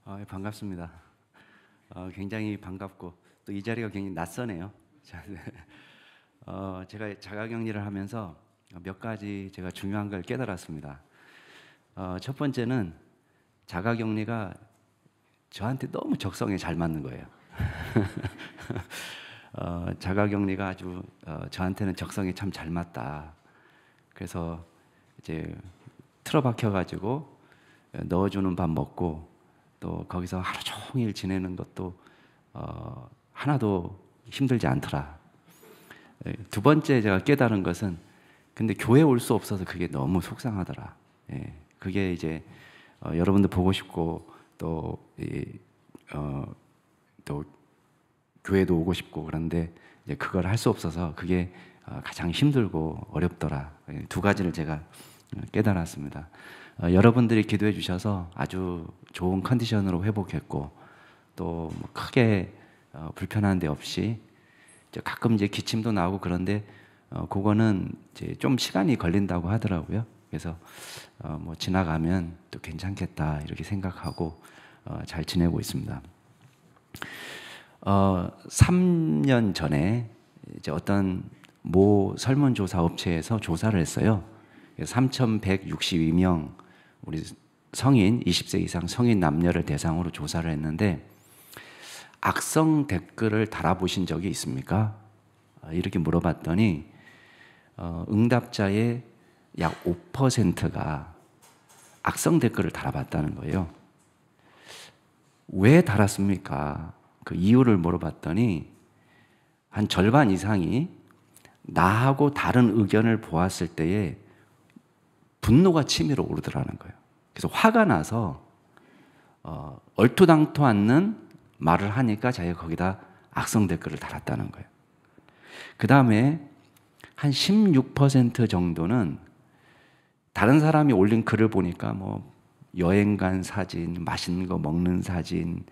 반갑습니다. 굉장히 반갑고 또 이 자리가 굉장히 낯서네요. 제가 자가격리를 하면서 몇 가지 제가 중요한 걸 깨달았습니다. 첫 번째는 자가격리가 저한테 너무 적성에 잘 맞는 거예요. 자가격리가 아주 저한테는 적성에 참 잘 맞다. 그래서 이제 틀어박혀가지고 넣어주는 밥 먹고 또 거기서 하루 종일 지내는 것도 하나도 힘들지 않더라. 두 번째 제가 깨달은 것은 근데 교회 올 수 없어서 그게 너무 속상하더라. 그게 이제 여러분들 보고 싶고 또 교회도 오고 싶고 그런데 이제 그걸 할 수 없어서 그게 가장 힘들고 어렵더라. 두 가지를 제가 깨달았습니다. 여러분들이 기도해 주셔서 아주 좋은 컨디션으로 회복했고 또 뭐 크게 불편한 데 없이 가끔 이제 기침도 나오고 그런데 그거는 이제 좀 시간이 걸린다고 하더라고요. 그래서 뭐 지나가면 또 괜찮겠다 이렇게 생각하고 잘 지내고 있습니다. 3년 전에 이제 어떤 모 설문조사 업체에서 조사를 했어요. 3,162명 우리 성인 20세 이상 성인 남녀를 대상으로 조사를 했는데 악성 댓글을 달아보신 적이 있습니까? 이렇게 물어봤더니 응답자의 약 5%가 악성 댓글을 달아봤다는 거예요. 왜 달았습니까? 그 이유를 물어봤더니 한 절반 이상이 나하고 다른 의견을 보았을 때에 분노가 치밀어 오르더라는 거예요. 그래서 화가 나서 얼토당토 않는 말을 하니까 자기가 거기다 악성 댓글을 달았다는 거예요. 그 다음에 한 16% 정도는 다른 사람이 올린 글을 보니까 뭐 여행 간 사진, 맛있는 거 먹는 사진,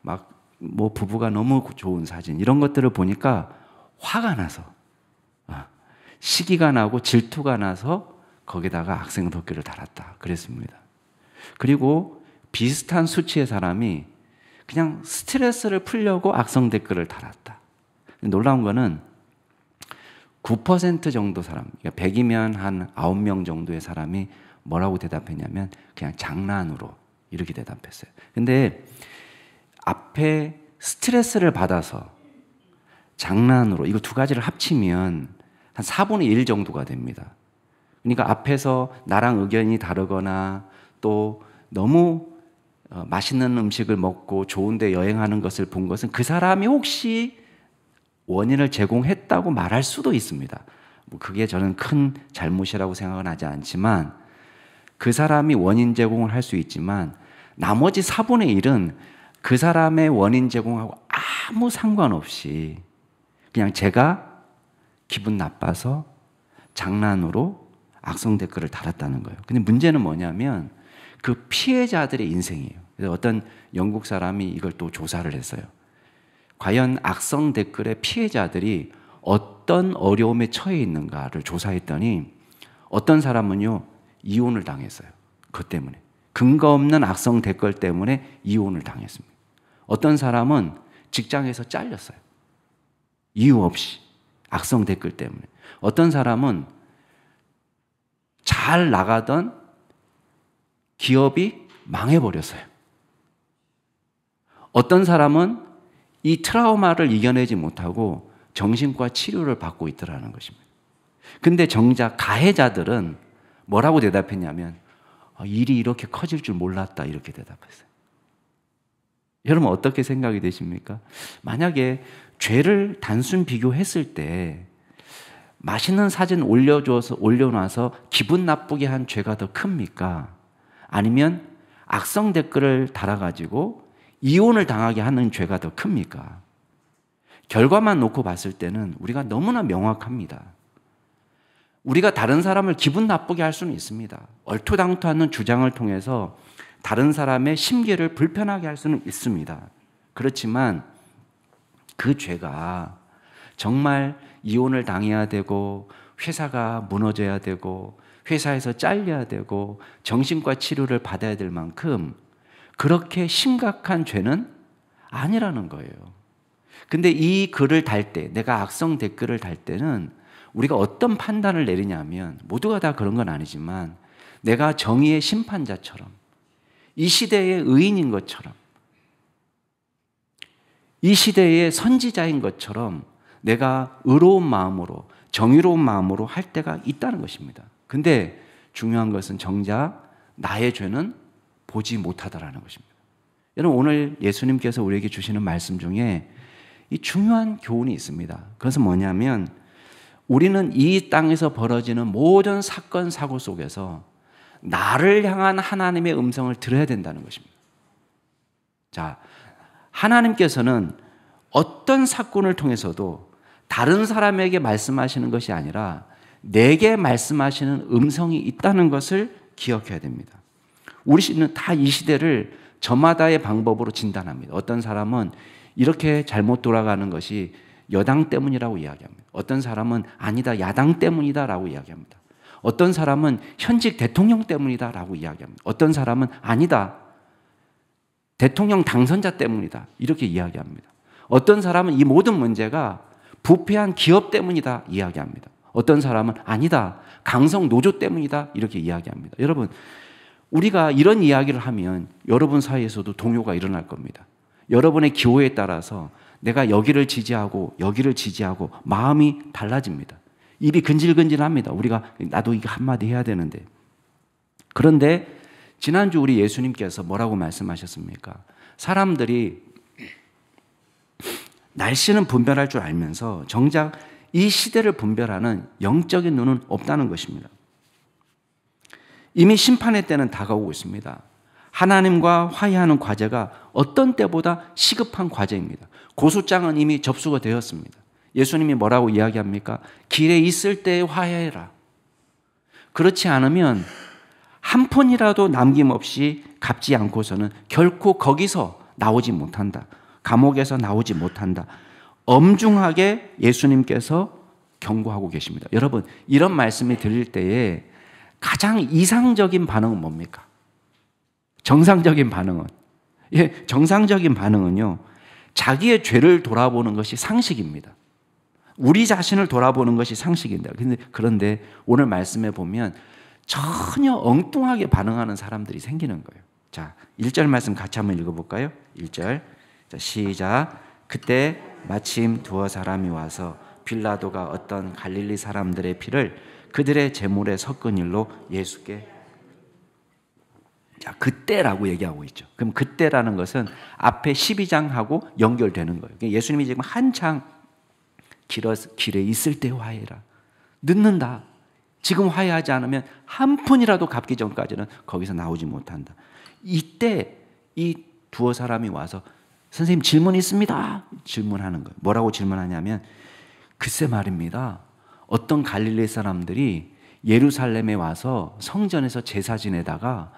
막 뭐 부부가 너무 좋은 사진 이런 것들을 보니까 화가 나서 시기가 나고 질투가 나서 거기다가 악성 댓글을 달았다 그랬습니다. 그리고 비슷한 수치의 사람이 그냥 스트레스를 풀려고 악성 댓글을 달았다. 놀라운 거는 9% 정도 사람, 그러니까 100이면 한 9명 정도의 사람이 뭐라고 대답했냐면 그냥 장난으로 이렇게 대답했어요. 근데 앞에 스트레스를 받아서 장난으로 이거 두 가지를 합치면 한 4분의 1 정도가 됩니다. 그러니까 앞에서 나랑 의견이 다르거나 또 너무 맛있는 음식을 먹고 좋은 데 여행하는 것을 본 것은 그 사람이 혹시 원인을 제공했다고 말할 수도 있습니다. 뭐 그게 저는 큰 잘못이라고 생각은 하지 않지만 그 사람이 원인 제공을 할 수 있지만 나머지 4분의 1은 그 사람의 원인 제공하고 아무 상관없이 그냥 제가 기분 나빠서 장난으로 악성 댓글을 달았다는 거예요. 근데 문제는 뭐냐면 그 피해자들의 인생이에요. 그래서 어떤 영국 사람이 이걸 또 조사를 했어요. 과연 악성 댓글의 피해자들이 어떤 어려움에 처해 있는가를 조사했더니 어떤 사람은요, 이혼을 당했어요. 그것 때문에. 근거 없는 악성 댓글 때문에 이혼을 당했습니다. 어떤 사람은 직장에서 잘렸어요. 이유 없이. 악성 댓글 때문에. 어떤 사람은 잘 나가던 기업이 망해버렸어요. 어떤 사람은 이 트라우마를 이겨내지 못하고 정신과 치료를 받고 있더라는 것입니다. 근데 정작 가해자들은 뭐라고 대답했냐면 일이 이렇게 커질 줄 몰랐다 이렇게 대답했어요. 여러분 어떻게 생각이 되십니까? 만약에 죄를 단순 비교했을 때 맛있는 사진 올려놔서 기분 나쁘게 한 죄가 더 큽니까? 아니면 악성 댓글을 달아가지고 이혼을 당하게 하는 죄가 더 큽니까? 결과만 놓고 봤을 때는 우리가 너무나 명확합니다. 우리가 다른 사람을 기분 나쁘게 할 수는 있습니다. 얼토당토 않는 주장을 통해서 다른 사람의 심기를 불편하게 할 수는 있습니다. 그렇지만 그 죄가 정말 이혼을 당해야 되고 회사가 무너져야 되고 회사에서 잘려야 되고 정신과 치료를 받아야 될 만큼 그렇게 심각한 죄는 아니라는 거예요. 근데 이 글을 달 때, 내가 악성 댓글을 달 때는 우리가 어떤 판단을 내리냐면, 모두가 다 그런 건 아니지만 내가 정의의 심판자처럼, 이 시대의 의인인 것처럼, 이 시대의 선지자인 것처럼 내가 의로운 마음으로, 정의로운 마음으로 할 때가 있다는 것입니다. 근데 중요한 것은 정작 나의 죄는 보지 못하다라는 것입니다. 여러분, 오늘 예수님께서 우리에게 주시는 말씀 중에 이 중요한 교훈이 있습니다. 그것은 뭐냐면, 우리는 이 땅에서 벌어지는 모든 사건, 사고 속에서 나를 향한 하나님의 음성을 들어야 된다는 것입니다. 자, 하나님께서는 어떤 사건을 통해서도 다른 사람에게 말씀하시는 것이 아니라 내게 말씀하시는 음성이 있다는 것을 기억해야 됩니다. 우리는 다 이 시대를 저마다의 방법으로 진단합니다. 어떤 사람은 이렇게 잘못 돌아가는 것이 여당 때문이라고 이야기합니다. 어떤 사람은 아니다, 야당 때문이다라고 이야기합니다. 어떤 사람은 현직 대통령 때문이다라고 이야기합니다. 어떤 사람은 아니다, 대통령 당선자 때문이다, 이렇게 이야기합니다. 어떤 사람은 이 모든 문제가 부패한 기업 때문이다 이야기합니다. 어떤 사람은 아니다, 강성 노조 때문이다, 이렇게 이야기합니다. 여러분, 우리가 이런 이야기를 하면 여러분 사이에서도 동요가 일어날 겁니다. 여러분의 기호에 따라서 내가 여기를 지지하고 여기를 지지하고 마음이 달라집니다. 입이 근질근질합니다. 우리가 나도 이거 한마디 해야 되는데. 그런데 지난주 우리 예수님께서 뭐라고 말씀하셨습니까? 사람들이 날씨는 분별할 줄 알면서 정작 이 시대를 분별하는 영적인 눈은 없다는 것입니다. 이미 심판의 때는 다가오고 있습니다. 하나님과 화해하는 과제가 어떤 때보다 시급한 과제입니다. 고소장은 이미 접수가 되었습니다. 예수님이 뭐라고 이야기합니까? 길에 있을 때 화해해라. 그렇지 않으면 한 푼이라도 남김없이 갚지 않고서는 결코 거기서 나오지 못한다. 감옥에서 나오지 못한다. 엄중하게 예수님께서 경고하고 계십니다. 여러분, 이런 말씀이 들릴 때에 가장 이상적인 반응은 뭡니까? 정상적인 반응은? 정상적인 반응은요, 자기의 죄를 돌아보는 것이 상식입니다. 우리 자신을 돌아보는 것이 상식입니다. 그런데 오늘 말씀에 보면 전혀 엉뚱하게 반응하는 사람들이 생기는 거예요. 자, 1절 말씀 같이 한번 읽어볼까요? 1절. 자, 시작. 그때 마침 두어 사람이 와서 빌라도가 어떤 갈릴리 사람들의 피를 그들의 제물에 섞은 일로 예수께. 자, 그때라고 얘기하고 있죠. 그럼 그때라는 것은 앞에 12장하고 연결되는 거예요. 예수님이 지금 한창 길에 있을 때 화해라. 늦는다. 지금 화해하지 않으면 한 푼이라도 갚기 전까지는 거기서 나오지 못한다. 이때 이 두어 사람이 와서 선생님 질문 있습니다. 질문하는 거예요. 뭐라고 질문하냐면, 글쎄 말입니다. 어떤 갈릴리 사람들이 예루살렘에 와서 성전에서 제사 지내다가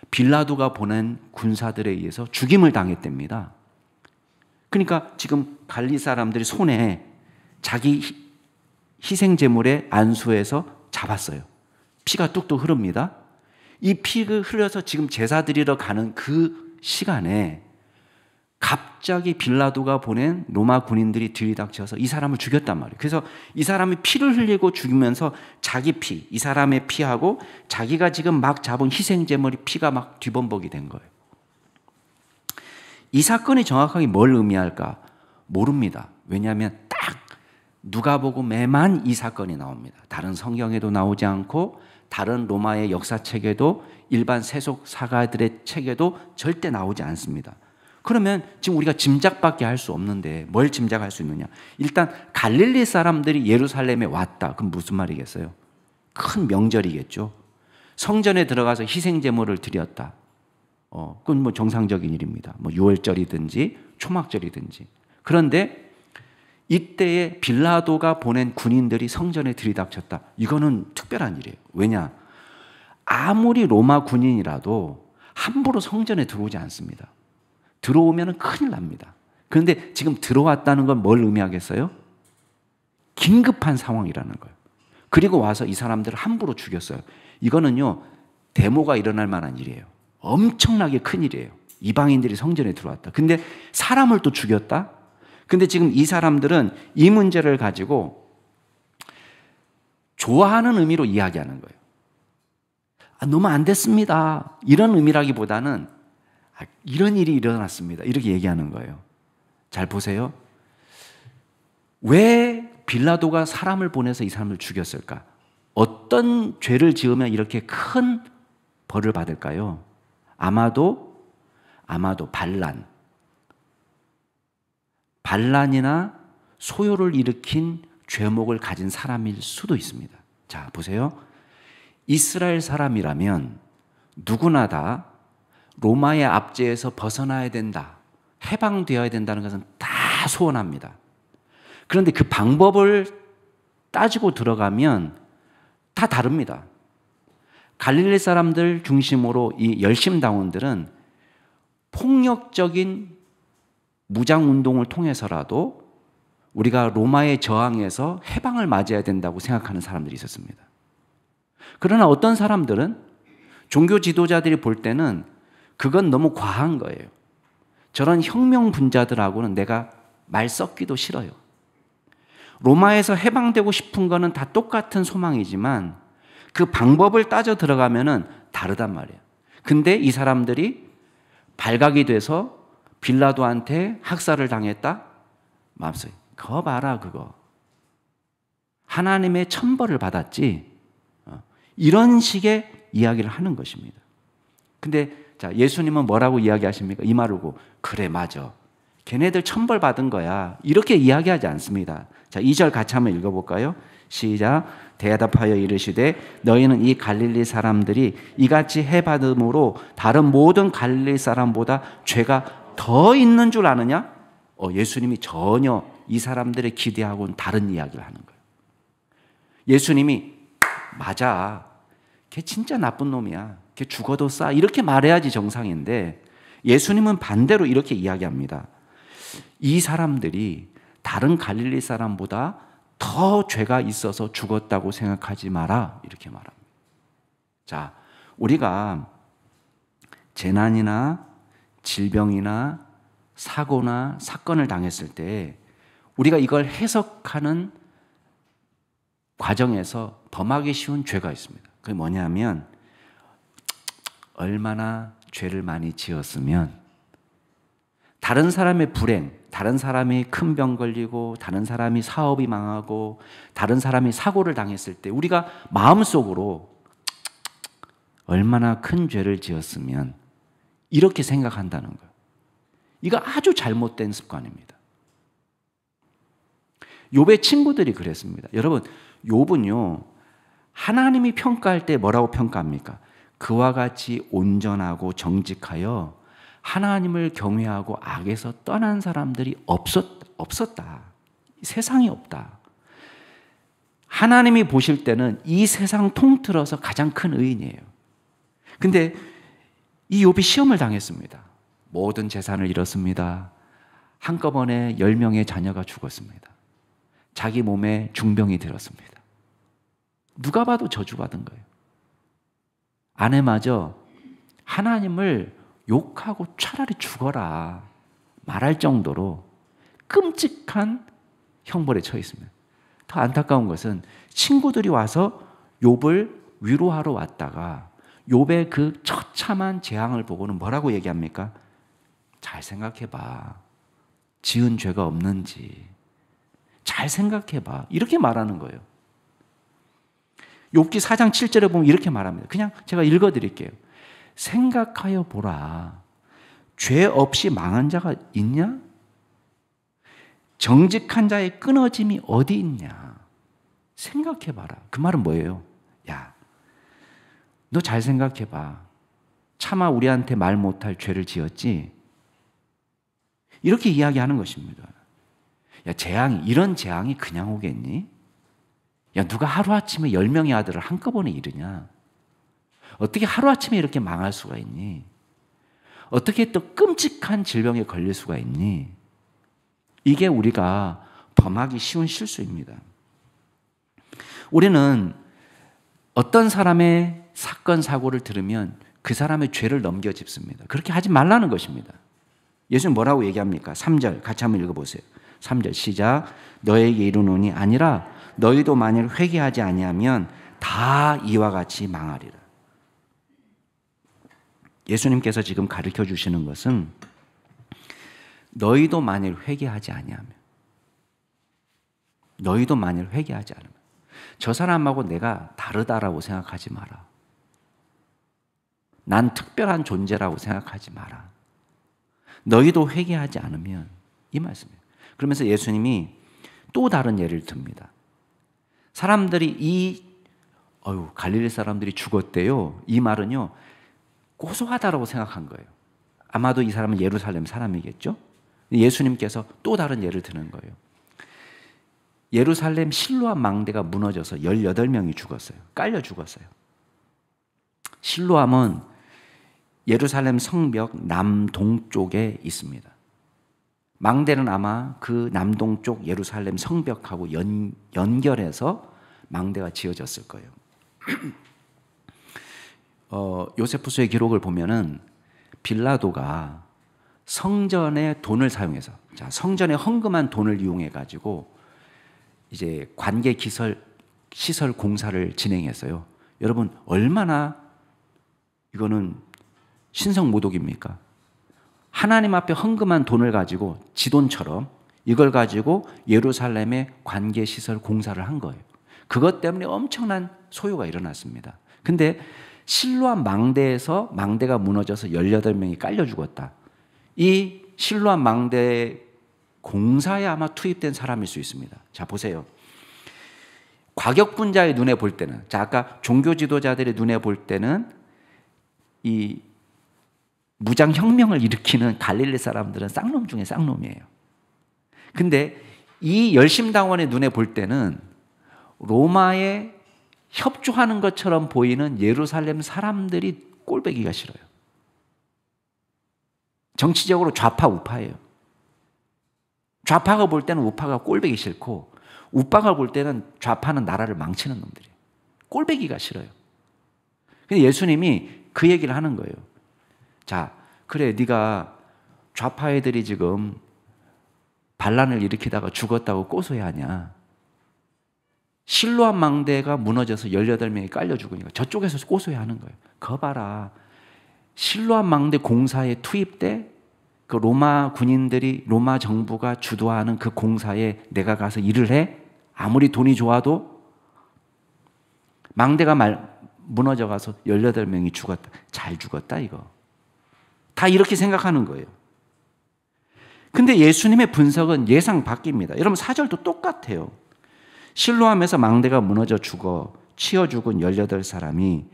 빌라도가 보낸 군사들에 의해서 죽임을 당했답니다. 그러니까 지금 갈릴리 사람들이 손에 자기 희생제물의 안수에서 잡았어요. 피가 뚝뚝 흐릅니다. 이 피가 흘려서 지금 제사 드리러 가는 그 시간에 갑자기 빌라도가 보낸 로마 군인들이 들이닥쳐서 이 사람을 죽였단 말이에요. 그래서 이 사람이 피를 흘리고 죽이면서 자기 피, 이 사람의 피하고 자기가 지금 막 잡은 희생제물이 피가 막 뒤범벅이 된 거예요. 이 사건이 정확하게 뭘 의미할까? 모릅니다. 왜냐하면 딱 누가복음에만 이 사건이 나옵니다. 다른 성경에도 나오지 않고 다른 로마의 역사책에도 일반 세속 사가들의 책에도 절대 나오지 않습니다. 그러면 지금 우리가 짐작밖에 할 수 없는데 뭘 짐작할 수 있느냐? 일단 갈릴리 사람들이 예루살렘에 왔다. 그럼 무슨 말이겠어요? 큰 명절이겠죠. 성전에 들어가서 희생제물을 드렸다. 그건 뭐 정상적인 일입니다. 뭐 유월절이든지 초막절이든지. 그런데 이때에 빌라도가 보낸 군인들이 성전에 들이닥쳤다. 이거는 특별한 일이에요. 왜냐? 아무리 로마 군인이라도 함부로 성전에 들어오지 않습니다. 들어오면 큰일 납니다. 그런데 지금 들어왔다는 건 뭘 의미하겠어요? 긴급한 상황이라는 거예요. 그리고 와서 이 사람들을 함부로 죽였어요. 이거는요, 데모가 일어날 만한 일이에요. 엄청나게 큰 일이에요. 이방인들이 성전에 들어왔다. 근데 사람을 또 죽였다? 근데 지금 이 사람들은 이 문제를 가지고 좋아하는 의미로 이야기하는 거예요. 너무 안 됐습니다. 이런 의미라기보다는 이런 일이 일어났습니다. 이렇게 얘기하는 거예요. 잘 보세요. 왜 빌라도가 사람을 보내서 이 사람을 죽였을까? 어떤 죄를 지으면 이렇게 큰 벌을 받을까요? 아마도 반란이나 소요를 일으킨 죄목을 가진 사람일 수도 있습니다. 자, 보세요. 이스라엘 사람이라면 누구나 다 로마의 압제에서 벗어나야 된다, 해방되어야 된다는 것은 다 소원합니다. 그런데 그 방법을 따지고 들어가면 다 다릅니다. 갈릴리 사람들 중심으로 이 열심당원들은 폭력적인 무장운동을 통해서라도 우리가 로마의 저항에서 해방을 맞이해야 된다고 생각하는 사람들이 있었습니다. 그러나 어떤 사람들은 종교 지도자들이 볼 때는 그건 너무 과한 거예요. 저런 혁명 분자들하고는 내가 말 섞기도 싫어요. 로마에서 해방되고 싶은 거는 다 똑같은 소망이지만 그 방법을 따져 들어가면은 다르단 말이에요. 근데 이 사람들이 발각이 돼서 빌라도한테 학살을 당했다? 마음속에 그거 봐라 그거. 하나님의 천벌을 받았지. 이런 식의 이야기를 하는 것입니다. 근데 자, 예수님은 뭐라고 이야기하십니까? 이마르고 그래 맞아. 걔네들 천벌 받은 거야. 이렇게 이야기하지 않습니다. 자, 2절 같이 한번 읽어볼까요? 시작. 대답하여 이르시되 너희는 이 갈릴리 사람들이 이같이 해받음으로 다른 모든 갈릴리 사람보다 죄가 더 있는 줄 아느냐? 예수님이 전혀 이 사람들의 기대하고는 다른 이야기를 하는 거예요. 예수님이 맞아. 걔 진짜 나쁜 놈이야. 걔 죽어도 싸. 이렇게 말해야지 정상인데 예수님은 반대로 이렇게 이야기합니다. 이 사람들이 다른 갈릴리 사람보다 더 죄가 있어서 죽었다고 생각하지 마라. 이렇게 말합니다. 자, 우리가 재난이나 질병이나 사고나 사건을 당했을 때 우리가 이걸 해석하는 과정에서 범하기 쉬운 죄가 있습니다. 그게 뭐냐면 얼마나 죄를 많이 지었으면 다른 사람의 불행, 다른 사람이 큰 병 걸리고 다른 사람이 사업이 망하고 다른 사람이 사고를 당했을 때 우리가 마음속으로 얼마나 큰 죄를 지었으면 이렇게 생각한다는 거예요. 이거 아주 잘못된 습관입니다. 욥의 친구들이 그랬습니다. 여러분, 욥은요 하나님이 평가할 때 뭐라고 평가합니까? 그와 같이 온전하고 정직하여 하나님을 경외하고 악에서 떠난 사람들이 없었다. 세상에 없다. 하나님이 보실 때는 이 세상 통틀어서 가장 큰 의인이에요. 근데 이 욥이 시험을 당했습니다. 모든 재산을 잃었습니다. 한꺼번에 10명의 자녀가 죽었습니다. 자기 몸에 중병이 들었습니다. 누가 봐도 저주받은 거예요. 아내마저 하나님을 욕하고 차라리 죽어라 말할 정도로 끔찍한 형벌에 처해 있습니다. 더 안타까운 것은 친구들이 와서 욥을 위로하러 왔다가 욥의 그 처참한 재앙을 보고는 뭐라고 얘기합니까? 잘 생각해봐. 지은 죄가 없는지 잘 생각해봐. 이렇게 말하는 거예요. 욥기 4장 7절에 보면 이렇게 말합니다. 그냥 제가 읽어드릴게요. 생각하여 보라. 죄 없이 망한 자가 있냐? 정직한 자의 끊어짐이 어디 있냐? 생각해봐라. 그 말은 뭐예요? 야, 너 잘 생각해봐. 차마 우리한테 말 못할 죄를 지었지? 이렇게 이야기하는 것입니다. 야, 이런 재앙이 그냥 오겠니? 야, 누가 하루아침에 10명의 아들을 한꺼번에 잃으냐? 어떻게 하루아침에 이렇게 망할 수가 있니? 어떻게 또 끔찍한 질병에 걸릴 수가 있니? 이게 우리가 범하기 쉬운 실수입니다. 우리는 어떤 사람의 사건, 사고를 들으면 그 사람의 죄를 넘겨짚습니다. 그렇게 하지 말라는 것입니다. 예수님 뭐라고 얘기합니까? 3절 같이 한번 읽어보세요. 3절 시작. 너에게 이르노니 아니라 너희도 만일 회개하지 아니하면 다 이와 같이 망하리라. 예수님께서 지금 가르쳐 주시는 것은 너희도 만일 회개하지 아니하면, 너희도 만일 회개하지 않으면 저 사람하고 내가 다르다라고 생각하지 마라. 난 특별한 존재라고 생각하지 마라. 너희도 회개하지 않으면, 이 말씀이에요. 그러면서 예수님이 또 다른 예를 듭니다. 사람들이 갈릴리 사람들이 죽었대요. 이 말은요, 고소하다라고 생각한 거예요. 아마도 이 사람은 예루살렘 사람이겠죠? 예수님께서 또 다른 예를 드는 거예요. 예루살렘 실로암 망대가 무너져서 18명이 죽었어요. 깔려 죽었어요. 실로암은 예루살렘 성벽 남동쪽에 있습니다. 망대는 아마 그 남동쪽 예루살렘 성벽하고 연결해서 망대가 지어졌을 거예요. 요세푸스의 기록을 보면은 빌라도가 성전의 돈을 사용해서, 자, 성전에 헌금한 돈을 이용해 가지고 이제 관계 시설 공사를 진행했어요. 여러분, 얼마나 이거는 신성모독입니까? 하나님 앞에 헌금한 돈을 가지고 지돈처럼 이걸 가지고 예루살렘의 관계 시설 공사를 한 거예요. 그것 때문에 엄청난 소요가 일어났습니다. 근데 실로암 망대에서 망대가 무너져서 18명이 깔려 죽었다. 이 실로암 망대 공사에 아마 투입된 사람일 수 있습니다. 자, 보세요. 과격분자의 눈에 볼 때는, 자, 아까 종교 지도자들의 눈에 볼 때는 이 무장혁명을 일으키는 갈릴리 사람들은 쌍놈 중에 쌍놈이에요. 근데 이 열심당원의 눈에 볼 때는 로마에 협조하는 것처럼 보이는 예루살렘 사람들이 꼴보기가 싫어요. 정치적으로 좌파 우파예요. 좌파가 볼 때는 우파가 꼴보기 싫고, 우파가 볼 때는 좌파는 나라를 망치는 놈들이에요. 꼴보기가 싫어요. 근데 예수님이 그 얘기를 하는 거예요. 자, 그래, 네가 좌파 애들이 지금 반란을 일으키다가 죽었다고 고소해하냐? 실로암 망대가 무너져서 18명이 깔려 죽으니까 저쪽에서 고소해야 하는 거예요. 거 봐라. 실로암 망대 공사에 투입돼 그 로마 군인들이, 로마 정부가 주도하는 그 공사에 내가 가서 일을 해? 아무리 돈이 좋아도 망대가 무너져 가서 18명이 죽었다. 잘 죽었다 이거. 다 이렇게 생각하는 거예요. 근데 예수님의 분석은 예상 바뀝니다. 여러분 4절도 똑같아요. 실로암에서 망대가 무너져 죽어 치어 죽은 18사람이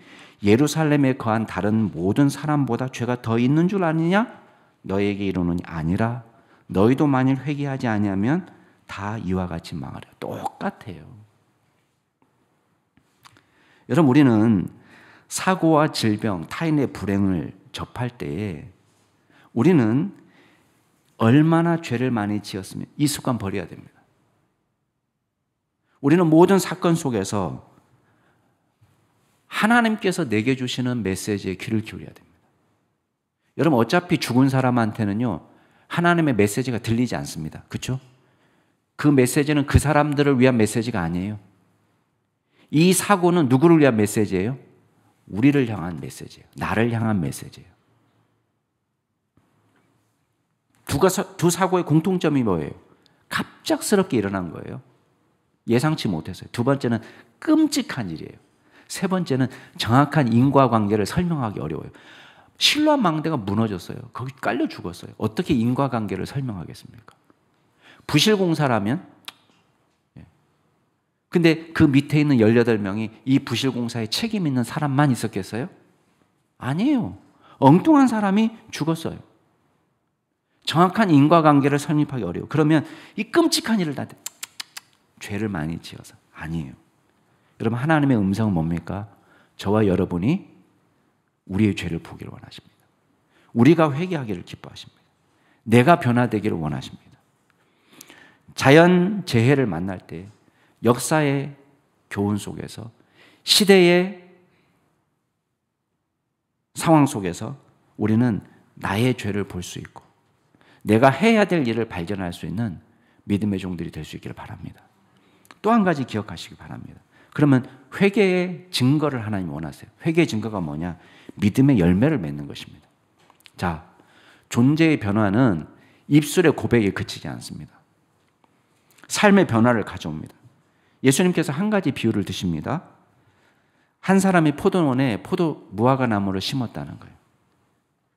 예루살렘에 거한 다른 모든 사람보다 죄가 더 있는 줄 아느냐? 너에게 이르노니 아니라 너희도 만일 회개하지 아니하면 다 이와 같이 망하리라. 똑같아요. 여러분, 우리는 사고와 질병, 타인의 불행을 접할 때에 우리는 얼마나 죄를 많이 지었으면 이 습관 버려야 됩니다. 우리는 모든 사건 속에서 하나님께서 내게 주시는 메시지에 귀를 기울여야 됩니다. 여러분, 어차피 죽은 사람한테는요, 하나님의 메시지가 들리지 않습니다. 그렇죠? 그 메시지는 그 사람들을 위한 메시지가 아니에요. 이 사고는 누구를 위한 메시지예요? 우리를 향한 메시지예요. 나를 향한 메시지예요. 두 사고의 공통점이 뭐예요? 갑작스럽게 일어난 거예요. 예상치 못했어요. 두 번째는 끔찍한 일이에요. 세 번째는 정확한 인과관계를 설명하기 어려워요. 실로암 망대가 무너졌어요. 거기 깔려 죽었어요. 어떻게 인과관계를 설명하겠습니까? 부실공사라면? 근데 그 밑에 있는 18명이 이 부실공사에 책임 있는 사람만 있었겠어요? 아니에요. 엉뚱한 사람이 죽었어요. 정확한 인과관계를 설립하기 어려워요. 그러면 이 끔찍한 일을 다 죄를 많이 지어서. 아니에요. 여러분, 하나님의 음성은 뭡니까? 저와 여러분이 우리의 죄를 보기를 원하십니다. 우리가 회개하기를 기뻐하십니다. 내가 변화되기를 원하십니다. 자연 재해를 만날 때 역사의 교훈 속에서 시대의 상황 속에서 우리는 나의 죄를 볼 수 있고 내가 해야 될 일을 발견할 수 있는 믿음의 종들이 될 수 있기를 바랍니다. 또 한 가지 기억하시기 바랍니다. 그러면 회개의 증거를 하나님 원하세요. 회개의 증거가 뭐냐? 믿음의 열매를 맺는 것입니다. 자, 존재의 변화는 입술의 고백에 그치지 않습니다. 삶의 변화를 가져옵니다. 예수님께서 한 가지 비유를 드십니다. 한 사람이 포도원에 무화과 나무를 심었다는 거예요.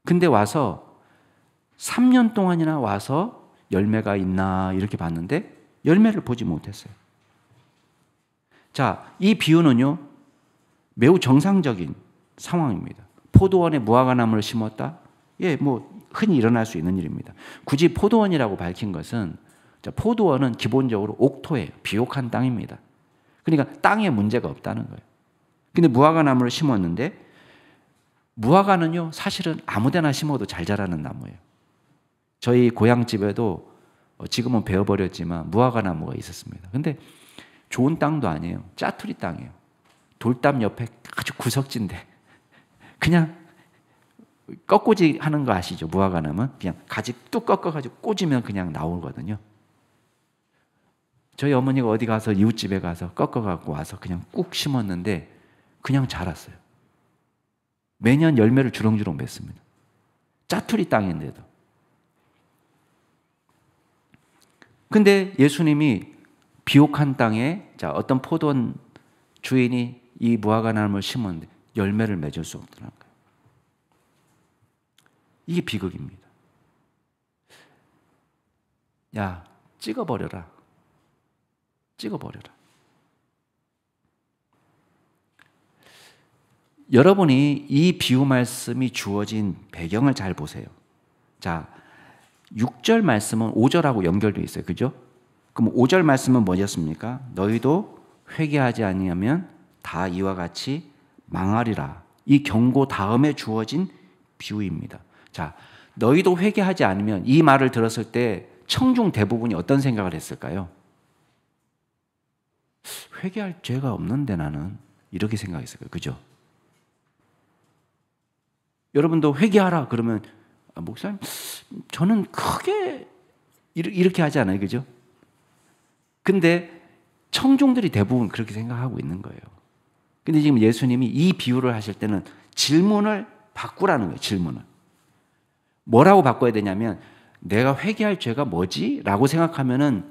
근데 와서 3년 동안이나 와서 열매가 있나 이렇게 봤는데 열매를 보지 못했어요. 자, 이 비유는요, 매우 정상적인 상황입니다. 포도원에 무화과 나무를 심었다? 예, 뭐 흔히 일어날 수 있는 일입니다. 굳이 포도원이라고 밝힌 것은 포도원은 기본적으로 옥토예요. 비옥한 땅입니다. 그러니까 땅에 문제가 없다는 거예요. 근데 무화과 나무를 심었는데 무화과는요, 사실은 아무데나 심어도 잘 자라는 나무예요. 저희 고향집에도 지금은 베어버렸지만 무화과 나무가 있었습니다. 근데 좋은 땅도 아니에요. 짜투리 땅이에요. 돌담 옆에 아주 구석진데 그냥 꺾꽂이 하는 거 아시죠? 무화과 나무는 그냥 가지 뚝 꺾어가지고 꽂으면 그냥 나오거든요. 저희 어머니가 어디 가서 이웃집에 가서 꺾어갖고 와서 그냥 꾹 심었는데 그냥 자랐어요. 매년 열매를 주렁주렁 맺습니다. 짜투리 땅인데도. 근데 예수님이 비옥한 땅에 어떤 포도원 주인이 이 무화과 나무를 심었는데 열매를 맺을 수 없더라는 거예요. 이게 비극입니다. 야, 찍어버려라. 찍어버려라. 여러분이 이 비유 말씀이 주어진 배경을 잘 보세요. 자, 6절 말씀은 5절하고 연결되어 있어요. 그죠? 그럼 5절 말씀은 뭐였습니까? 너희도 회개하지 아니하면 다 이와 같이 망하리라. 이 경고 다음에 주어진 비유입니다. 자, 너희도 회개하지 않으면, 이 말을 들었을 때 청중 대부분이 어떤 생각을 했을까요? 회개할 죄가 없는데 나는, 이렇게 생각했을 거예요. 그죠? 여러분도 회개하라 그러면 목사님, 저는 크게 이렇게 하지 않아요. 그죠? 근데 청중들이 대부분 그렇게 생각하고 있는 거예요. 근데 지금 예수님이 이 비유를 하실 때는 질문을 바꾸라는 거예요. 질문을. 뭐라고 바꿔야 되냐면, 내가 회개할 죄가 뭐지? 라고 생각하면은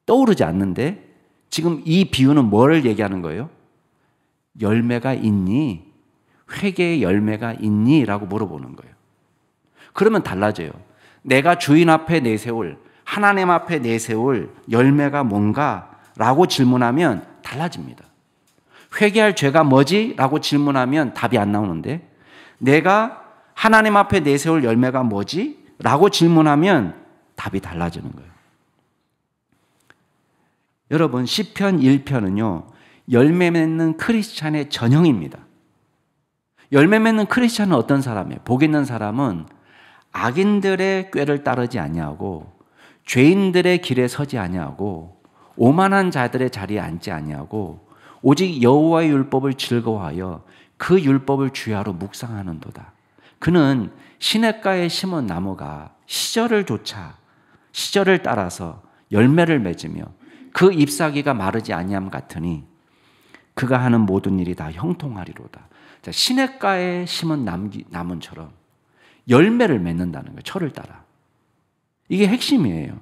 떠오르지 않는데, 지금 이 비유는 뭐를 얘기하는 거예요? 열매가 있니? 회개의 열매가 있니? 라고 물어보는 거예요. 그러면 달라져요. 내가 주인 앞에 내세울, 하나님 앞에 내세울 열매가 뭔가? 라고 질문하면 달라집니다. 회개할 죄가 뭐지? 라고 질문하면 답이 안 나오는데, 내가 하나님 앞에 내세울 열매가 뭐지? 라고 질문하면 답이 달라지는 거예요. 여러분, 시편 1편은요, 열매 맺는 크리스찬의 전형입니다. 열매 맺는 크리스찬은 어떤 사람이에요? 복 있는 사람은 악인들의 꾀를 따르지 아니하고, 죄인들의 길에 서지 아니하고, 오만한 자들의 자리에 앉지 아니하고, 오직 여호와의 율법을 즐거워하여 그 율법을 주야로 묵상하는도다. 그는 시냇가에 심은 나무가 시절을 따라서 열매를 맺으며 그 잎사귀가 마르지 아니함 같으니 그가 하는 모든 일이 다 형통하리로다. 자, 시냇가에 심은 나무처럼 열매를 맺는다는 거예요. 철을 따라. 이게 핵심이에요.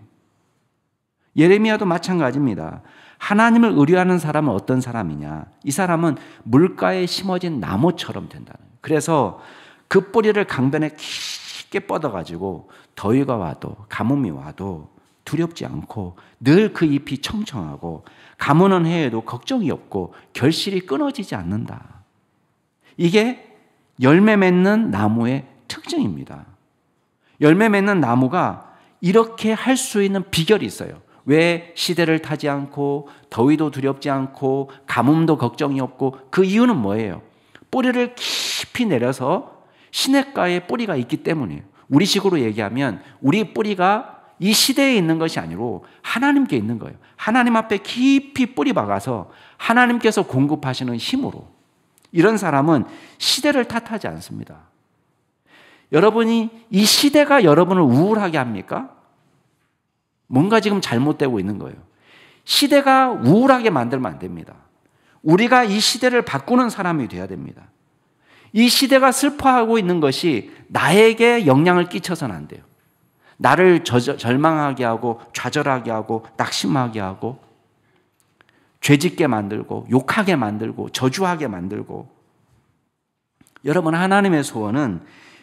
예레미야도 마찬가지입니다. 하나님을 의뢰하는 사람은 어떤 사람이냐? 이 사람은 물가에 심어진 나무처럼 된다는 거예요. 그래서 그 뿌리를 강변에 깊게 뻗어가지고 더위가 와도, 가뭄이 와도 두렵지 않고, 늘 그 잎이 청청하고, 가뭄은 해에도 걱정이 없고 결실이 끊어지지 않는다. 이게 열매 맺는 나무의 특징입니다. 열매 맺는 나무가 이렇게 할 수 있는 비결이 있어요. 왜 시대를 타지 않고, 더위도 두렵지 않고, 가뭄도 걱정이 없고, 그 이유는 뭐예요? 뿌리를 깊이 내려서 시냇가에 뿌리가 있기 때문이에요. 우리식으로 얘기하면 우리 뿌리가 이 시대에 있는 것이 아니고 하나님께 있는 거예요. 하나님 앞에 깊이 뿌리 박아서 하나님께서 공급하시는 힘으로, 이런 사람은 시대를 탓하지 않습니다. 여러분이 이 시대가 여러분을 우울하게 합니까? 뭔가 지금 잘못되고 있는 거예요. 시대가 우울하게 만들면 안 됩니다. 우리가 이 시대를 바꾸는 사람이 돼야 됩니다. 이 시대가 슬퍼하고 있는 것이 나에게 영향을 끼쳐서는 안 돼요. 나를 절망하게 하고 좌절하게 하고 낙심하게 하고 죄짓게 만들고 욕하게 만들고 저주하게 만들고. 여러분, 하나님의 소원은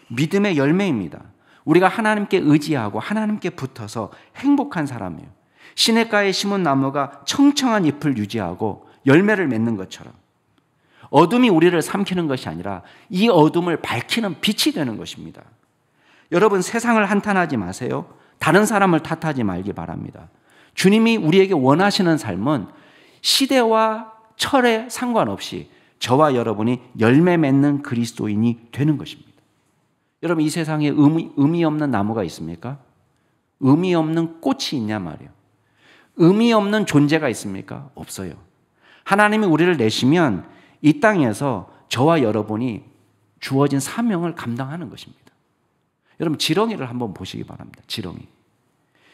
믿음의 열매입니다. 우리가 하나님께 의지하고 하나님께 붙어서 행복한 사람이에요. 시냇가에 심은 나무가 청청한 잎을 유지하고 열매를 맺는 것처럼 어둠이 우리를 삼키는 것이 아니라 이 어둠을 밝히는 빛이 되는 것입니다. 여러분, 세상을 한탄하지 마세요. 다른 사람을 탓하지 말기 바랍니다. 주님이 우리에게 원하시는 삶은 시대와 철에 상관없이 저와 여러분이 열매 맺는 그리스도인이 되는 것입니다. 여러분, 이 세상에 의미 없는 나무가 있습니까? 의미 없는 꽃이 있냐 말이에요. 의미 없는 존재가 있습니까? 없어요. 하나님이 우리를 내시면 이 땅에서 저와 여러분이 주어진 사명을 감당하는 것입니다. 여러분, 지렁이를 한번 보시기 바랍니다.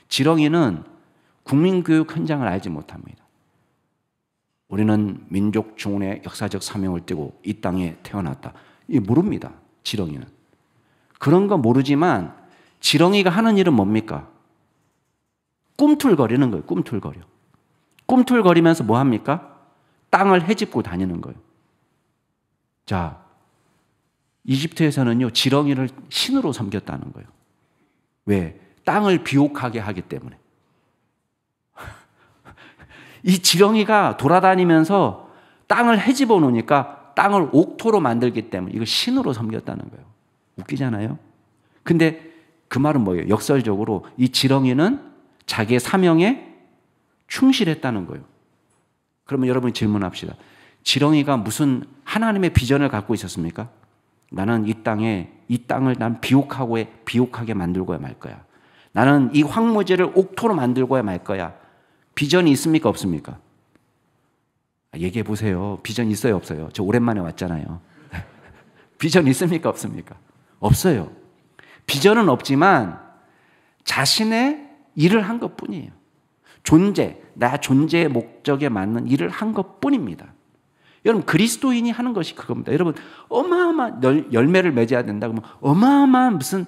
지렁이는 국민교육 현장을 알지 못합니다. 우리는 민족 중원의 역사적 사명을 띠고 이 땅에 태어났다. 이 모릅니다. 지렁이는. 그런 거 모르지만 지렁이가 하는 일은 뭡니까? 꿈틀거리는 거예요. 꿈틀거리면서 뭐 합니까? 땅을 헤집고 다니는 거예요. 자, 이집트에서는요, 지렁이를 신으로 섬겼다는 거예요. 왜? 땅을 비옥하게 하기 때문에. 이 지렁이가 돌아다니면서 땅을 헤집어 놓으니까 땅을 옥토로 만들기 때문에 이걸 신으로 섬겼다는 거예요. 웃기잖아요? 근데 그 말은 뭐예요? 역설적으로 이 지렁이는 자기의 사명에 충실했다는 거예요. 그러면 여러분이 질문합시다. 지렁이가 무슨 하나님의 비전을 갖고 있었습니까? 나는 이 땅을 난 비옥하게 만들고야 말 거야. 나는 이 황무지를 옥토로 만들고야 말 거야. 비전이 있습니까? 없습니까? 얘기해 보세요. 비전 있어요? 없어요? 저 오랜만에 왔잖아요. 비전 있습니까? 없습니까? 없어요. 비전은 없지만 자신의 일을 한 것뿐이에요. 나 존재의 목적에 맞는 일을 한 것뿐입니다. 여러분, 그리스도인이 하는 것이 그겁니다. 여러분, 어마어마한 열매를 맺어야 된다 그러면 어마어마한 무슨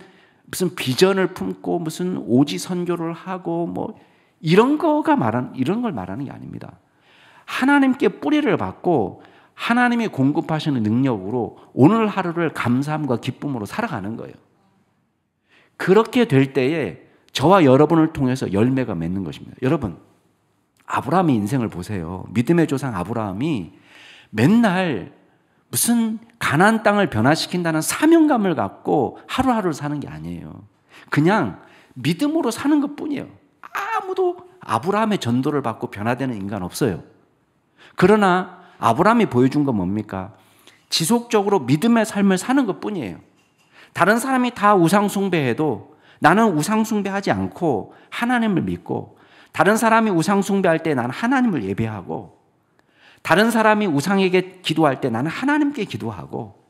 비전을 품고 무슨 오지 선교를 하고 뭐 이런 걸 말하는 게 아닙니다. 하나님께 뿌리를 받고 하나님이 공급하시는 능력으로 오늘 하루를 감사함과 기쁨으로 살아가는 거예요. 그렇게 될 때에 저와 여러분을 통해서 열매가 맺는 것입니다. 여러분, 아브라함의 인생을 보세요. 믿음의 조상 아브라함이 맨날 무슨 가나안 땅을 변화시킨다는 사명감을 갖고 하루하루를 사는 게 아니에요. 그냥 믿음으로 사는 것뿐이에요. 아무도 아브라함의 전도를 받고 변화되는 인간 없어요. 그러나 아브라함이 보여준 건 뭡니까? 지속적으로 믿음의 삶을 사는 것뿐이에요. 다른 사람이 다 우상 숭배해도 나는 우상 숭배하지 않고 하나님을 믿고, 다른 사람이 우상 숭배할 때 나는 하나님을 예배하고, 다른 사람이 우상에게 기도할 때 나는 하나님께 기도하고,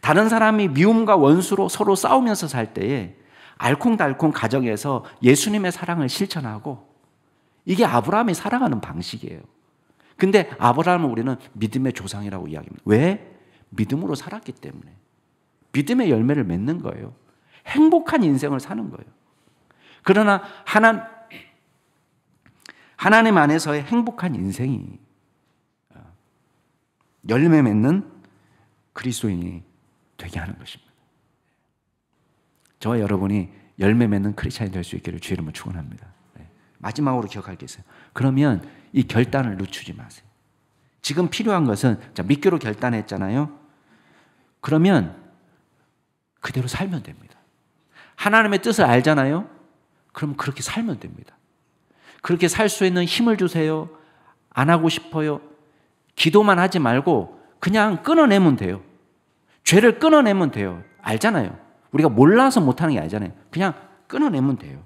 다른 사람이 미움과 원수로 서로 싸우면서 살 때에 알콩달콩 가정에서 예수님의 사랑을 실천하고, 이게 아브라함이 살아가는 방식이에요. 근데 아브라함은 우리는 믿음의 조상이라고 이야기합니다. 왜? 믿음으로 살았기 때문에. 믿음의 열매를 맺는 거예요. 행복한 인생을 사는 거예요. 그러나 하나님 안에서의 행복한 인생이 열매 맺는 그리스도인이 되게 하는 것입니다. 저와 여러분이 열매 맺는 크리스찬이 될 수 있기를 주의 이름으로 축원합니다. 마지막으로 기억할 게 있어요. 그러면 이 결단을 늦추지 마세요. 지금 필요한 것은, 자, 믿기로 결단했잖아요. 그러면 그대로 살면 됩니다. 하나님의 뜻을 알잖아요. 그럼 그렇게 살면 됩니다. 그렇게 살 수 있는 힘을 주세요. 안 하고 싶어요. 기도만 하지 말고 그냥 끊어내면 돼요. 죄를 끊어내면 돼요. 알잖아요. 우리가 몰라서 못하는 게 아니잖아요. 그냥 끊어내면 돼요.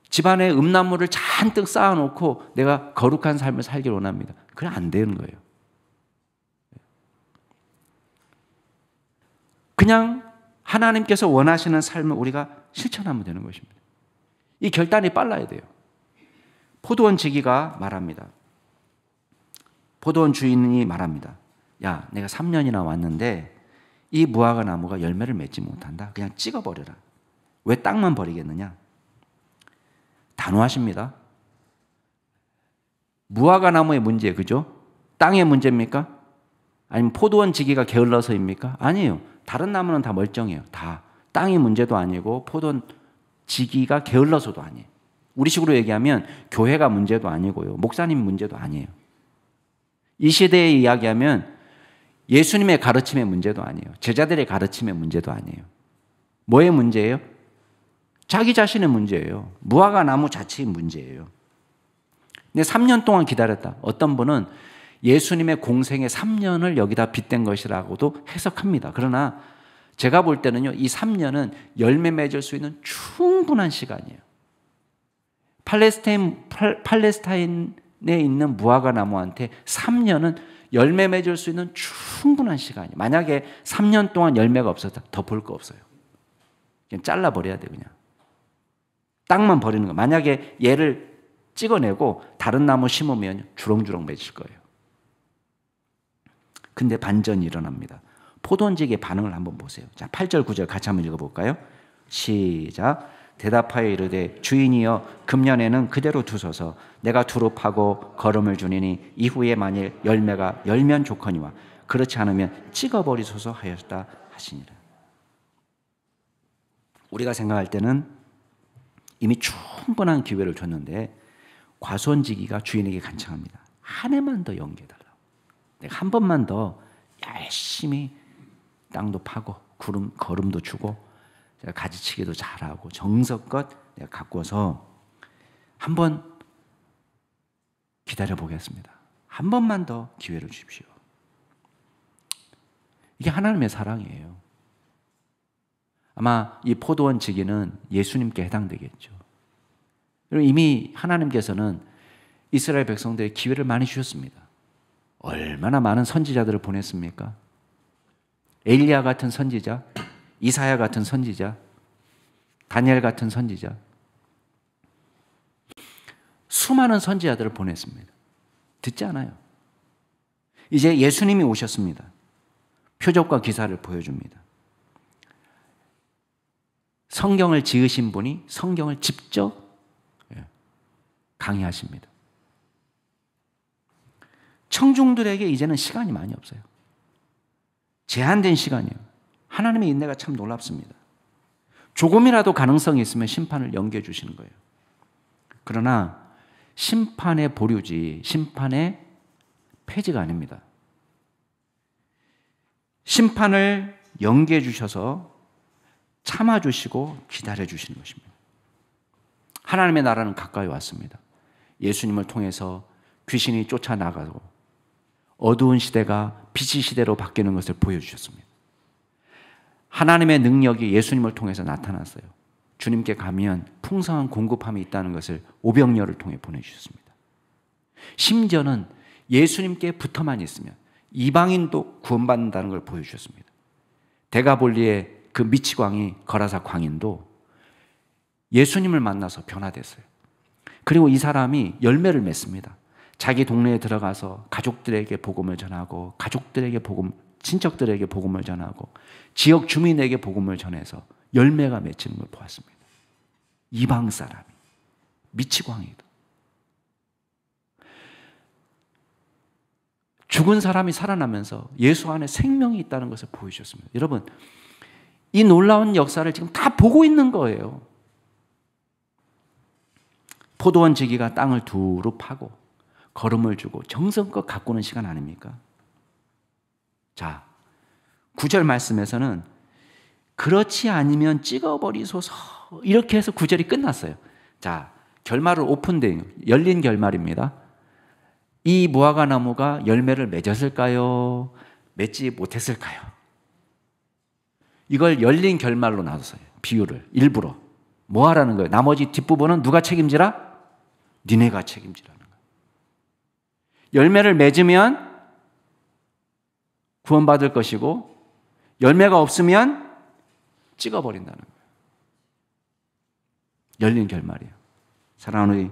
집안에 음란물을 잔뜩 쌓아놓고 내가 거룩한 삶을 살기를 원합니다. 그래 안 되는 거예요. 그냥 하나님께서 원하시는 삶을 우리가 실천하면 되는 것입니다. 이 결단이 빨라야 돼요. 포도원 지기가 말합니다. 포도원 주인이 말합니다. 야, 내가 3년이나 왔는데 이 무화과 나무가 열매를 맺지 못한다. 그냥 찍어버려라. 왜 땅만 버리겠느냐? 단호하십니다. 무화과 나무의 문제, 그죠? 땅의 문제입니까? 아니면 포도원 지기가 게을러서입니까? 아니에요. 다른 나무는 다 멀쩡해요. 다. 땅이 문제도 아니고 포도원 지기가 게을러서도 아니에요. 우리식으로 얘기하면 교회가 문제도 아니고요. 목사님 문제도 아니에요. 이 시대에 이야기하면 예수님의 가르침의 문제도 아니에요. 제자들의 가르침의 문제도 아니에요. 뭐의 문제예요? 자기 자신의 문제예요. 무화과 나무 자체의 문제예요. 근데 3년 동안 기다렸다. 어떤 분은 예수님의 공생의 3년을 여기다 빗댄 것이라고도 해석합니다. 그러나 제가 볼 때는요, 이 3년은 열매 맺을 수 있는 충분한 시간이에요. 팔레스타인에 있는 무화과 나무한테 3년은 열매 맺을 수 있는 충분한 시간이에요. 만약에 3년 동안 열매가 없었다, 더 볼 거 없어요. 그냥 잘라버려야 돼요, 그냥. 땅만 버리는 거. 만약에 얘를 찍어내고 다른 나무 심으면 주렁주렁 맺을 거예요. 근데 반전이 일어납니다. 포도원지기의 반응을 한번 보세요. 자, 8절, 9절 같이 한번 읽어볼까요? 시작. 대답하여 이르되 주인이여 금년에는 그대로 두소서. 내가 두루 파고 거름을 주니니 이후에 만일 열매가 열면 좋거니와 그렇지 않으면 찍어버리소서 하였다 하시니라. 우리가 생각할 때는 이미 충분한 기회를 줬는데 과수원지기가 주인에게 간청합니다. 한 해만 더 연기해달라고. 내가 한 번만 더 열심히 땅도 파고 거름도 주고 제가 가지치기도 잘하고 정성껏 내가 가꿔서 한 번 기다려 보겠습니다. 한 번만 더 기회를 주십시오. 이게 하나님의 사랑이에요. 아마 이 포도원 지기는 예수님께 해당되겠죠. 이미 하나님께서는 이스라엘 백성들에게 기회를 많이 주셨습니다. 얼마나 많은 선지자들을 보냈습니까? 엘리야 같은 선지자, 이사야 같은 선지자, 다니엘 같은 선지자, 수많은 선지자들을 보냈습니다. 듣지 않아요. 이제 예수님이 오셨습니다. 표적과 기사를 보여줍니다. 성경을 지으신 분이 성경을 직접 강의하십니다. 청중들에게 이제는 시간이 많이 없어요. 제한된 시간이에요. 하나님의 인내가 참 놀랍습니다. 조금이라도 가능성이 있으면 심판을 연기해 주시는 거예요. 그러나 심판의 보류지, 심판의 폐지가 아닙니다. 심판을 연기해 주셔서 참아주시고 기다려주시는 것입니다. 하나님의 나라는 가까이 왔습니다. 예수님을 통해서 귀신이 쫓아나가고 어두운 시대가 빛의 시대로 바뀌는 것을 보여주셨습니다. 하나님의 능력이 예수님을 통해서 나타났어요. 주님께 가면 풍성한 공급함이 있다는 것을 오병이어를 통해 보내주셨습니다. 심지어는 예수님께 붙어만 있으면 이방인도 구원받는다는 걸 보여주셨습니다. 데가볼리의 그 미치광이 거라사 광인도 예수님을 만나서 변화됐어요. 그리고 이 사람이 열매를 맺습니다. 자기 동네에 들어가서 가족들에게 복음을 전하고 친척들에게 복음을 전하고 지역 주민에게 복음을 전해서 열매가 맺히는 걸 보았습니다. 이방 사람이 미치광이도 죽은 사람이 살아나면서 예수 안에 생명이 있다는 것을 보여주셨습니다. 여러분, 이 놀라운 역사를 지금 다 보고 있는 거예요. 포도원 지기가 땅을 두루 파고 거름을 주고 정성껏 가꾸는 시간 아닙니까? 자, 9절 말씀에서는 그렇지 않으면 찍어버리소서 이렇게 해서 9절이 끝났어요. 자, 결말을 오픈된 열린 결말입니다. 이 무화과 나무가 열매를 맺었을까요? 맺지 못했을까요? 이걸 열린 결말로 놔뒀어요. 비유를 일부러. 뭐 하라는 거예요? 나머지 뒷부분은 누가 책임지라? 니네가 책임지라는 거예요. 열매를 맺으면 구원받을 것이고 열매가 없으면 찍어버린다는 거예요. 열린 결말이에요. 사랑하는 우리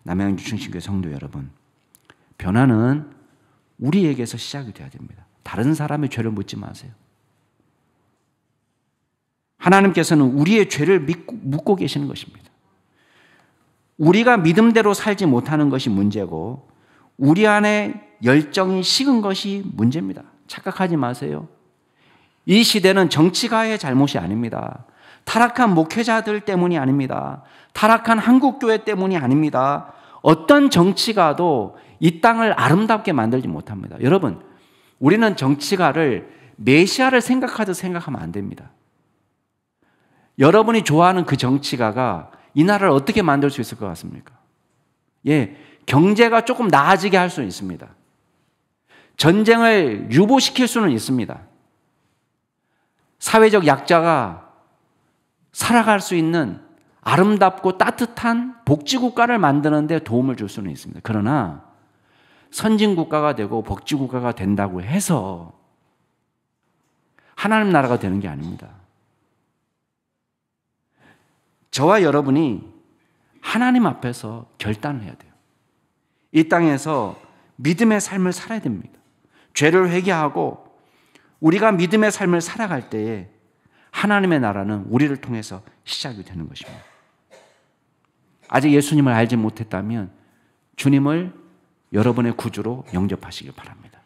남양주 충신교회 성도 여러분, 변화는 우리에게서 시작이 돼야 됩니다. 다른 사람의 죄를 묻지 마세요. 하나님께서는 우리의 죄를 묻고 계시는 것입니다. 우리가 믿음대로 살지 못하는 것이 문제고 우리 안에 열정이 식은 것이 문제입니다. 착각하지 마세요. 이 시대는 정치가의 잘못이 아닙니다. 타락한 목회자들 때문이 아닙니다. 타락한 한국교회 때문이 아닙니다. 어떤 정치가도 이 땅을 아름답게 만들지 못합니다. 여러분, 우리는 정치가를 메시아를 생각하듯 생각하면 안 됩니다. 여러분이 좋아하는 그 정치가가 이 나라를 어떻게 만들 수 있을 것 같습니까? 예, 경제가 조금 나아지게 할 수는 있습니다. 전쟁을 유보시킬 수는 있습니다. 사회적 약자가 살아갈 수 있는 아름답고 따뜻한 복지국가를 만드는 데 도움을 줄 수는 있습니다. 그러나 선진국가가 되고 복지국가가 된다고 해서 하나님 나라가 되는 게 아닙니다. 저와 여러분이 하나님 앞에서 결단을 해야 돼요. 이 땅에서 믿음의 삶을 살아야 됩니다. 죄를 회개하고 우리가 믿음의 삶을 살아갈 때에 하나님의 나라는 우리를 통해서 시작이 되는 것입니다. 아직 예수님을 알지 못했다면 주님을 여러분의 구주로 영접하시길 바랍니다.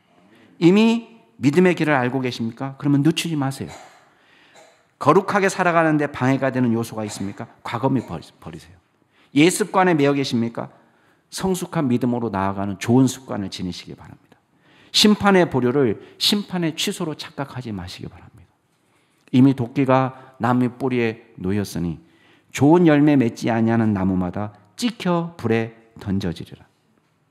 이미 믿음의 길을 알고 계십니까? 그러면 늦추지 마세요. 거룩하게 살아가는데 방해가 되는 요소가 있습니까? 과거미 버리세요. 옛 습관에 매여 계십니까? 성숙한 믿음으로 나아가는 좋은 습관을 지니시기 바랍니다. 심판의 보류를 심판의 취소로 착각하지 마시기 바랍니다. 이미 도끼가 나무 뿌리에 놓였으니 좋은 열매 맺지 아니하는 나무마다 찍혀 불에 던져지리라.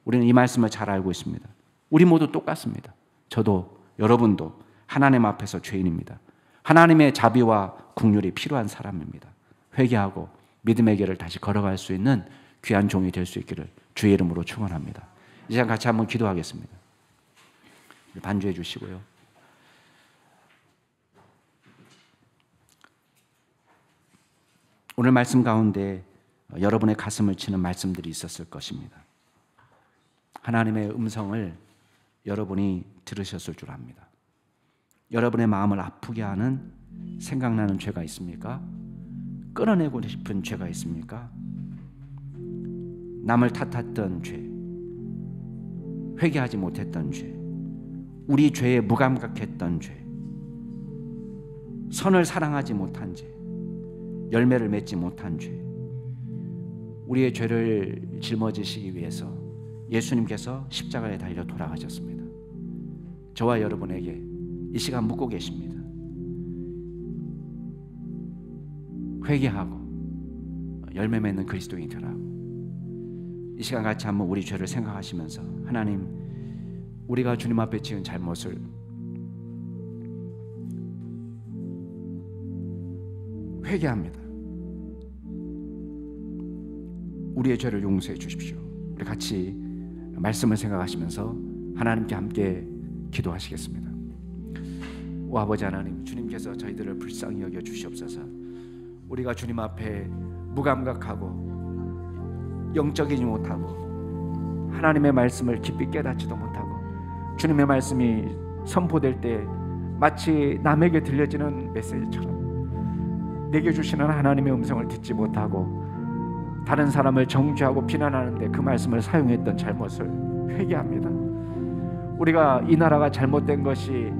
우리는 이 말씀을 잘 알고 있습니다. 우리 모두 똑같습니다. 저도 여러분도 하나님 앞에서 죄인입니다. 하나님의 자비와 긍휼이 필요한 사람입니다. 회개하고 믿음의 길을 다시 걸어갈 수 있는 귀한 종이 될 수 있기를 주의 이름으로 축원합니다. 이 시간 같이 한번 기도하겠습니다. 반주해 주시고요. 오늘 말씀 가운데 여러분의 가슴을 치는 말씀들이 있었을 것입니다. 하나님의 음성을 여러분이 들으셨을 줄 압니다. 여러분의 마음을 아프게 하는 생각나는 죄가 있습니까? 끊어내고 싶은 죄가 있습니까? 남을 탓했던 죄, 회개하지 못했던 죄, 우리 죄에 무감각했던 죄, 선을 사랑하지 못한 죄, 열매를 맺지 못한 죄, 우리의 죄를 짊어지시기 위해서 예수님께서 십자가에 달려 돌아가셨습니다. 저와 여러분에게 이 시간 묻고 계십니다. 회개하고 열매 맺는 그리스도인이 되라고. 이 시간 같이 한번 우리 죄를 생각하시면서 하나님, 우리가 주님 앞에 지은 잘못을 회개합니다. 우리의 죄를 용서해 주십시오. 우리 같이 말씀을 생각하시면서 하나님께 함께 기도하시겠습니다. 오 아버지 하나님, 주님께서 저희들을 불쌍히 여겨 주시옵소서. 우리가 주님 앞에 무감각하고 영적이지 못하고 하나님의 말씀을 깊이 깨닫지도 못하고 주님의 말씀이 선포될 때 마치 남에게 들려지는 메시지처럼 내게 주시는 하나님의 음성을 듣지 못하고 다른 사람을 정죄하고 비난하는데 그 말씀을 사용했던 잘못을 회개합니다. 우리가 이 나라가 잘못된 것이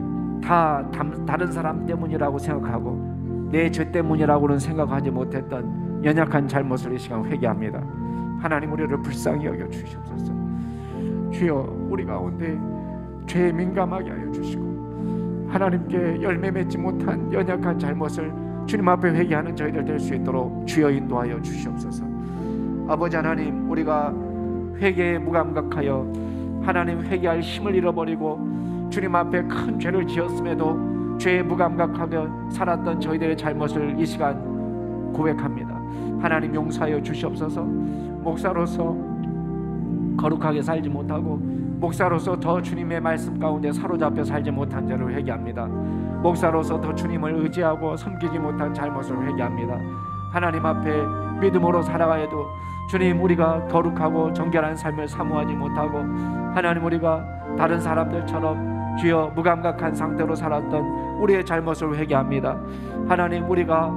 다 다른 사람 때문이라고 생각하고 내 죄 때문이라고는 생각하지 못했던 연약한 잘못을 이 시간 회개합니다. 하나님, 우리를 불쌍히 여겨 주시옵소서. 주여, 우리 가운데 죄에 민감하게 하여 주시고 하나님께 열매 맺지 못한 연약한 잘못을 주님 앞에 회개하는 저희들 될 수 있도록 주여 인도하여 주시옵소서. 아버지 하나님, 우리가 회개에 무감각하여 하나님 회개할 힘을 잃어버리고 주님 앞에 큰 죄를 지었음에도 죄에 무감각하게 살았던 저희들의 잘못을 이 시간 고백합니다. 하나님, 용서하여 주시옵소서. 목사로서 거룩하게 살지 못하고 목사로서 더 주님의 말씀 가운데 사로잡혀 살지 못한 죄를 회개합니다. 목사로서 더 주님을 의지하고 섬기지 못한 잘못을 회개합니다. 하나님 앞에 믿음으로 살아가야도 주님, 우리가 거룩하고 정결한 삶을 사모하지 못하고 하나님, 우리가 다른 사람들처럼 주여 무감각한 상태로 살았던 우리의 잘못을 회개합니다. 하나님, 우리가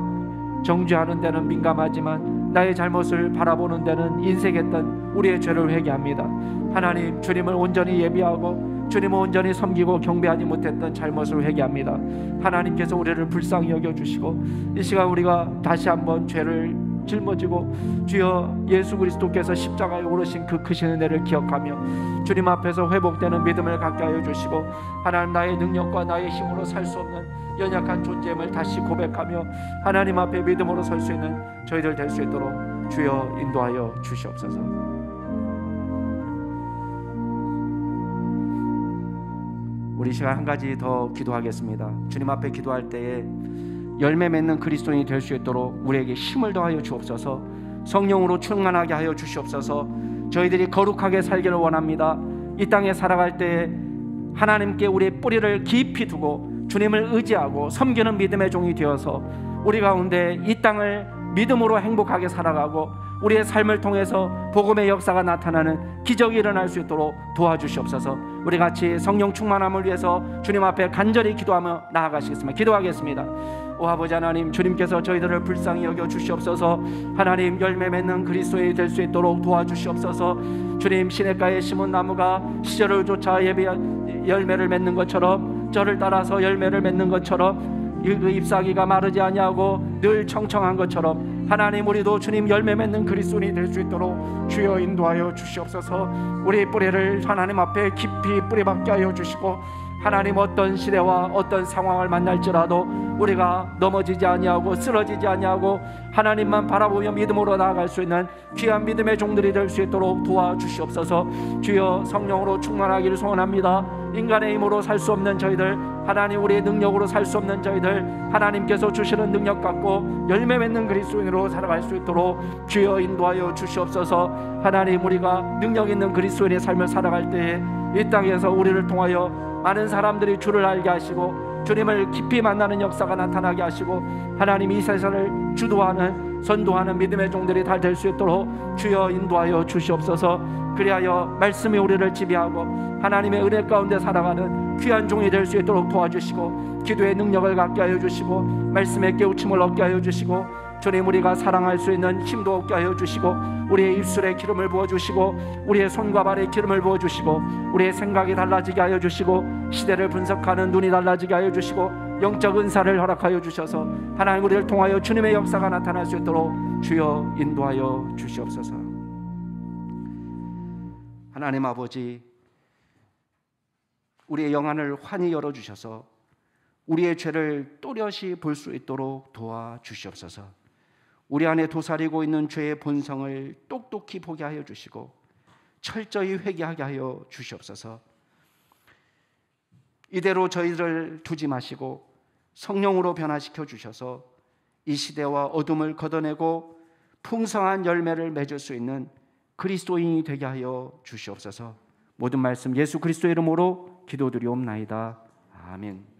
정죄하는 데는 민감하지만 나의 잘못을 바라보는 데는 인색했던 우리의 죄를 회개합니다. 하나님, 주님을 온전히 예비하고 주님을 온전히 섬기고 경배하지 못했던 잘못을 회개합니다. 하나님께서 우리를 불쌍히 여겨주시고 이 시간 우리가 다시 한번 죄를 짊어지고 주여 예수 그리스도께서 십자가에 오르신 그 크신 은혜를 기억하며 주님 앞에서 회복되는 믿음을 갖게 하여 주시고 하나님, 나의 능력과 나의 힘으로 살 수 없는 연약한 존재임을 다시 고백하며 하나님 앞에 믿음으로 설 수 있는 저희들 될 수 있도록 주여 인도하여 주시옵소서. 우리 시간 한 가지 더 기도하겠습니다. 주님 앞에 기도할 때에 열매 맺는 그리스도인이 될 수 있도록 우리에게 힘을 더하여 주옵소서. 성령으로 충만하게 하여 주시옵소서. 저희들이 거룩하게 살기를 원합니다. 이 땅에 살아갈 때에 하나님께 우리의 뿌리를 깊이 두고 주님을 의지하고 섬기는 믿음의 종이 되어서 우리 가운데 이 땅을 믿음으로 행복하게 살아가고 우리의 삶을 통해서 복음의 역사가 나타나는 기적이 일어날 수 있도록 도와주시옵소서. 우리 같이 성령 충만함을 위해서 주님 앞에 간절히 기도하며 나아가시겠습니다. 기도하겠습니다. 오 아버지 하나님, 주님께서 저희들을 불쌍히 여겨 주시옵소서. 하나님, 열매 맺는 그리스도인이 될 수 있도록 도와주시옵소서. 주님, 시냇가에 심은 나무가 시절을 쫓아 열매를 맺는 것처럼, 저를 따라서 열매를 맺는 것처럼, 그 잎사귀가 마르지 아니하고 늘 청청한 것처럼 하나님, 우리도 주님 열매 맺는 그리스도인이 될 수 있도록 주여 인도하여 주시옵소서. 우리 뿌리를 하나님 앞에 깊이 뿌리박게 하여 주시고 하나님, 어떤 시대와 어떤 상황을 만날지라도 우리가 넘어지지 아니하고 쓰러지지 아니하고 하나님만 바라보며 믿음으로 나아갈 수 있는 귀한 믿음의 종들이 될 수 있도록 도와주시옵소서. 주여 성령으로 충만하기를 소원합니다. 인간의 힘으로 살 수 없는 저희들, 하나님 우리의 능력으로 살 수 없는 저희들, 하나님께서 주시는 능력 갖고 열매 맺는 그리스도인으로 살아갈 수 있도록 주여 인도하여 주시옵소서. 하나님, 우리가 능력 있는 그리스도인의 삶을 살아갈 때에 이 땅에서 우리를 통하여 많은 사람들이 주를 알게 하시고 주님을 깊이 만나는 역사가 나타나게 하시고 하나님, 이 세상을 주도하는 선도하는 믿음의 종들이 다 될 수 있도록 주여 인도하여 주시옵소서. 그리하여 말씀이 우리를 지배하고 하나님의 은혜 가운데 살아가는 귀한 종이 될 수 있도록 도와주시고 기도의 능력을 갖게 하여 주시고 말씀의 깨우침을 얻게 하여 주시고 주님, 우리가 사랑할 수 있는 힘도 얻게 하여 주시고 우리의 입술에 기름을 부어주시고 우리의 손과 발에 기름을 부어주시고 우리의 생각이 달라지게 하여 주시고 시대를 분석하는 눈이 달라지게 하여 주시고 영적 은사를 허락하여 주셔서 하나님, 우리를 통하여 주님의 역사가 나타날 수 있도록 주여 인도하여 주시옵소서. 하나님 아버지, 우리의 영안을 환히 열어주셔서 우리의 죄를 또렷이 볼 수 있도록 도와주시옵소서. 우리 안에 도사리고 있는 죄의 본성을 똑똑히 보게 하여 주시고 철저히 회개하게 하여 주시옵소서. 이대로 저희를 두지 마시고 성령으로 변화시켜 주셔서 이 시대와 어둠을 걷어내고 풍성한 열매를 맺을 수 있는 그리스도인이 되게 하여 주시옵소서. 모든 말씀 예수 그리스도의 이름으로 기도드리옵나이다. 아멘.